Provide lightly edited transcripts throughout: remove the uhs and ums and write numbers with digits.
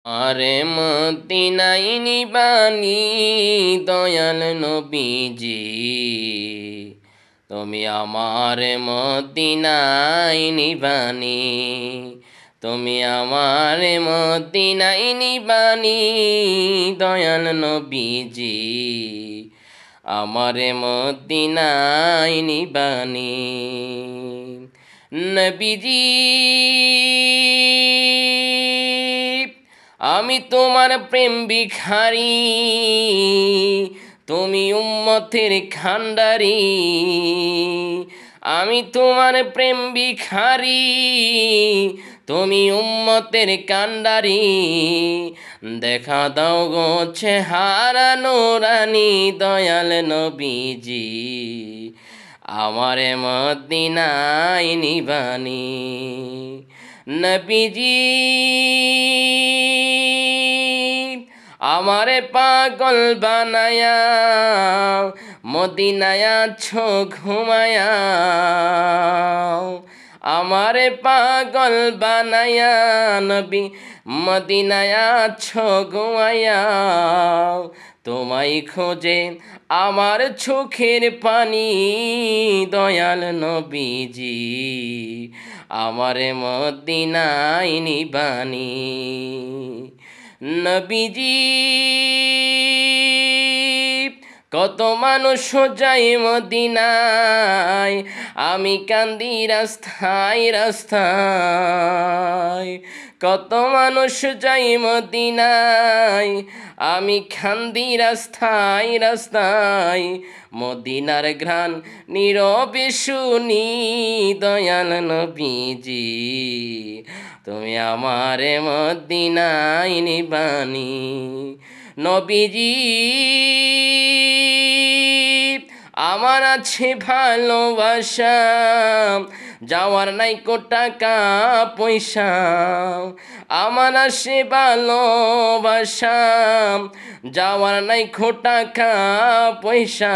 আরে মদিনায় নিবানি দয়াল নবীজি, তুমি আমার মদিনায় নিবানি, তুমি আমার মদিনায় নিবানি দয়াল নবীজি, আমার মদিনায় নিবানি। নবীজি আমি তোমার প্রেম ভিখারি, তুমি উম্মতের খান্ডারি। আমি তোমার প্রেম ভিখারি, তুমি উম্মতের কান্ডারি। দেখা দাও গো চেহারা নুরানি দয়াল নবীজি, আমারে মদিনায় নিবানি। নবীজি আমারে পাগল বানায়া মদিনায় আছো ঘুমায়া, আমারে পাগল বানায়া নবী মদিনায় আছো ঘুমায়া। তোমায় খোঁজে আমার চোখের পানি দয়াল নবীজি, আমারে মদিনায় নিবানি। নবীজি কত মানুষ যায় মদিনায়, আমি কান্দি রাস্তায় রাস্তায়। কত মানুষ যায় মদিনায়, আমি কান্দি রাস্তায় রাস্তায়। মদিনার ঘ্রাণ নীরবে শুনি দয়াল নবীজি, তুমি আমারে মদিনায় নিবানি। নবীজি আমার আছে ভালোবাসা, যাওয়ার নাই কো টাকা পয়সা। আমার আছে ভালোবাসা, যাওয়ার নাই কো টাকা পয়সা।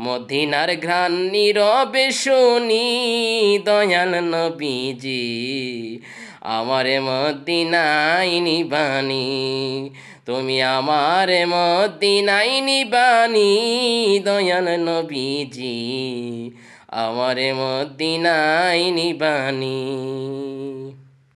মদিনার ঘ্রাণ নীরবে শুনি দয়াল নবীজি, আমারে মদিনায় নিবানি। তুমি আমারে মদিনায় নিবানি দয়াল নবীজি, আমারে মদিনায় নিবানি।